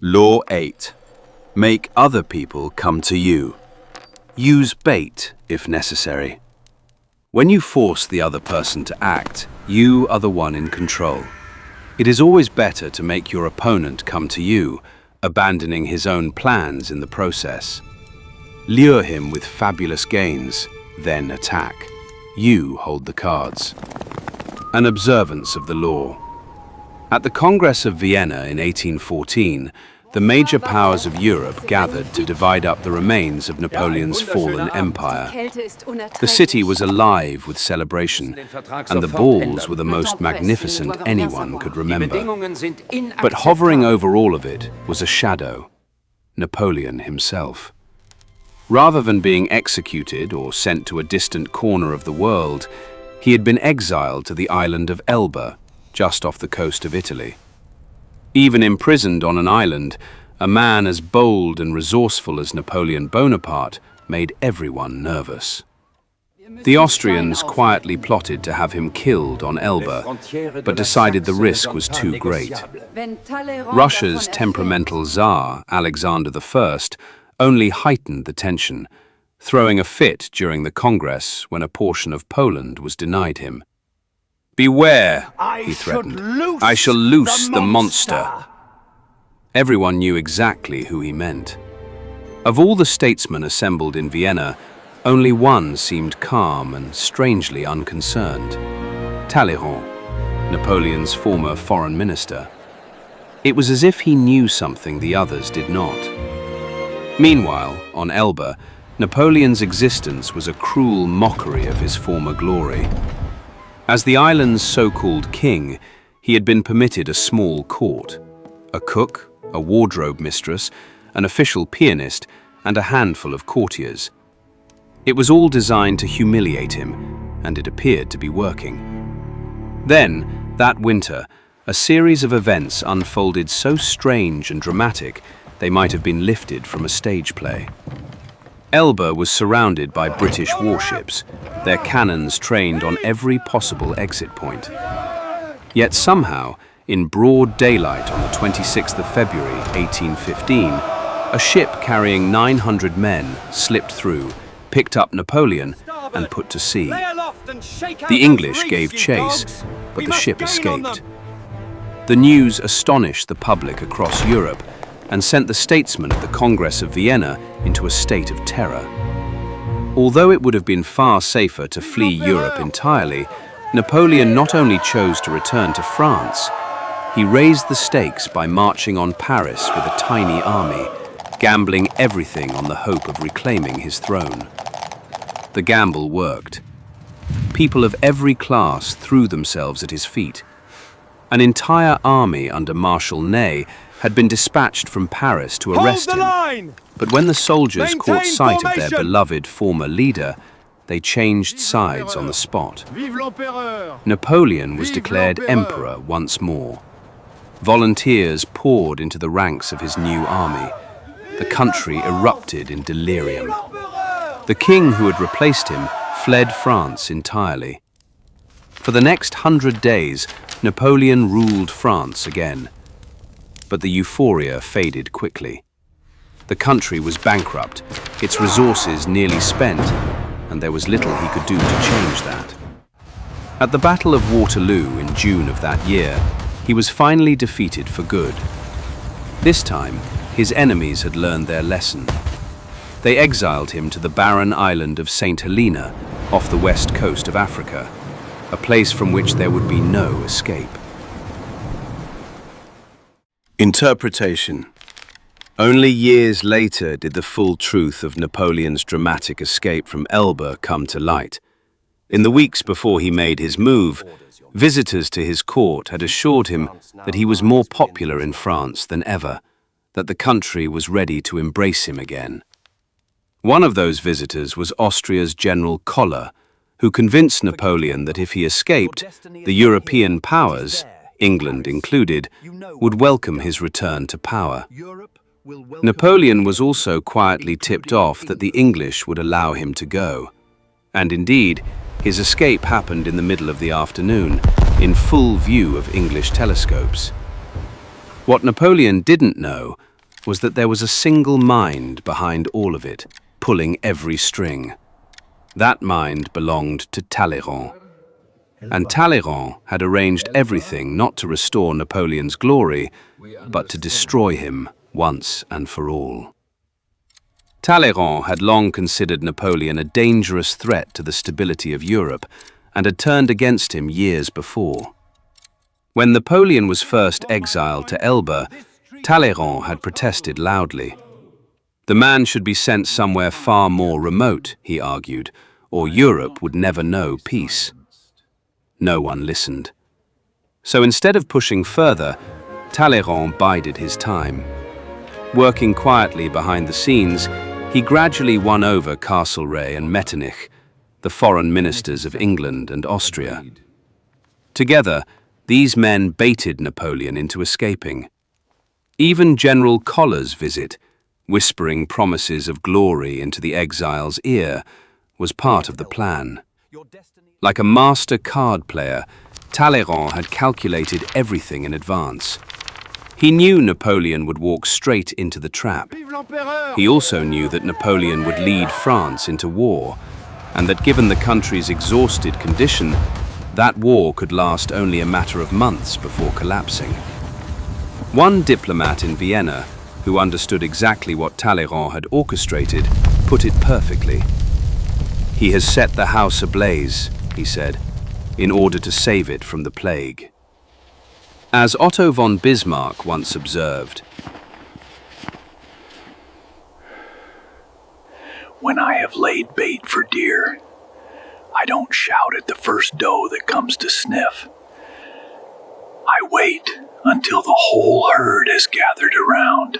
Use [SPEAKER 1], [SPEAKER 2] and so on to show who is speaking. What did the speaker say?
[SPEAKER 1] Law 8. Make other people come to you. Use bait if necessary. When you force the other person to act, you are the one in control. It is always better to make your opponent come to you, abandoning his own plans in the process. Lure him with fabulous gains, then attack. You hold the cards. An observance of the law. At the Congress of Vienna in 1814, the major powers of Europe gathered to divide up the remains of Napoleon's fallen empire. The city was alive with celebration, and the balls were the most magnificent anyone could remember. But hovering over all of it was a shadow, Napoleon himself. Rather than being executed or sent to a distant corner of the world, he had been exiled to the island of Elba, just off the coast of Italy. Even imprisoned on an island, a man as bold and resourceful as Napoleon Bonaparte made everyone nervous. The Austrians quietly plotted to have him killed on Elba, but decided the risk was too great. Russia's temperamental Tsar, Alexander I, only heightened the tension, throwing a fit during the Congress when a portion of Poland was denied him. "Beware," he threatened. "I shall loose the monster." Everyone knew exactly who he meant. Of all the statesmen assembled in Vienna, only one seemed calm and strangely unconcerned. Talleyrand, Napoleon's former foreign minister. It was as if he knew something the others did not. Meanwhile, on Elba, Napoleon's existence was a cruel mockery of his former glory. As the island's so-called king, he had been permitted a small court, a cook, a wardrobe mistress, an official pianist, and a handful of courtiers. It was all designed to humiliate him, and it appeared to be working. Then, that winter, a series of events unfolded so strange and dramatic they might have been lifted from a stage play. Elba was surrounded by British warships, their cannons trained on every possible exit point. Yet somehow, in broad daylight on the 26th of February 1815, a ship carrying 900 men slipped through, picked up Napoleon, and put to sea. The English gave chase, but the ship escaped. The news astonished the public across Europe and sent the statesmen at the Congress of Vienna into a state of terror. Although it would have been far safer to flee Europe entirely, Napoleon not only chose to return to France, he raised the stakes by marching on Paris with a tiny army, gambling everything on the hope of reclaiming his throne. The gamble worked. People of every class threw themselves at his feet. An entire army under Marshal Ney had been dispatched from Paris to arrest him. But when the soldiers caught sight of their beloved former leader, they changed sides on the spot. Napoleon was declared emperor once more. Volunteers poured into the ranks of his new army. The country erupted in delirium. The king who had replaced him fled France entirely. For the next 100 days, Napoleon ruled France again. But the euphoria faded quickly. The country was bankrupt, its resources nearly spent, and there was little he could do to change that. At the Battle of Waterloo in June of that year, he was finally defeated for good. This time, his enemies had learned their lesson. They exiled him to the barren island of St. Helena, off the west coast of Africa, a place from which there would be no escape. Interpretation. Only years later did the full truth of Napoleon's dramatic escape from Elba come to light. In the weeks before he made his move, visitors to his court had assured him that he was more popular in France than ever, that the country was ready to embrace him again. One of those visitors was Austria's General Koller, who convinced Napoleon that if he escaped, the European powers, England included, would welcome his return to power. Napoleon was also quietly tipped off that the English would allow him to go. And indeed, his escape happened in the middle of the afternoon, in full view of English telescopes. What Napoleon didn't know was that there was a single mind behind all of it, pulling every string. That mind belonged to Talleyrand. And Talleyrand had arranged everything not to restore Napoleon's glory, but to destroy him once and for all. Talleyrand had long considered Napoleon a dangerous threat to the stability of Europe, and had turned against him years before. When Napoleon was first exiled to Elba, Talleyrand had protested loudly. The man should be sent somewhere far more remote, he argued, or Europe would never know peace. No one listened. So instead of pushing further, Talleyrand bided his time. Working quietly behind the scenes, he gradually won over Castlereagh and Metternich, the foreign ministers of England and Austria. Together, these men baited Napoleon into escaping. Even General Collar's visit, whispering promises of glory into the exile's ear, was part of the plan. Like a master card player, Talleyrand had calculated everything in advance. He knew Napoleon would walk straight into the trap. He also knew that Napoleon would lead France into war, and that given the country's exhausted condition, that war could last only a matter of months before collapsing. One diplomat in Vienna, who understood exactly what Talleyrand had orchestrated, put it perfectly. "He has set the house ablaze," he said, "in order to save it from the plague." As Otto von Bismarck once observed,
[SPEAKER 2] "When I have laid bait for deer, I don't shout at the first doe that comes to sniff. I wait until the whole herd has gathered around.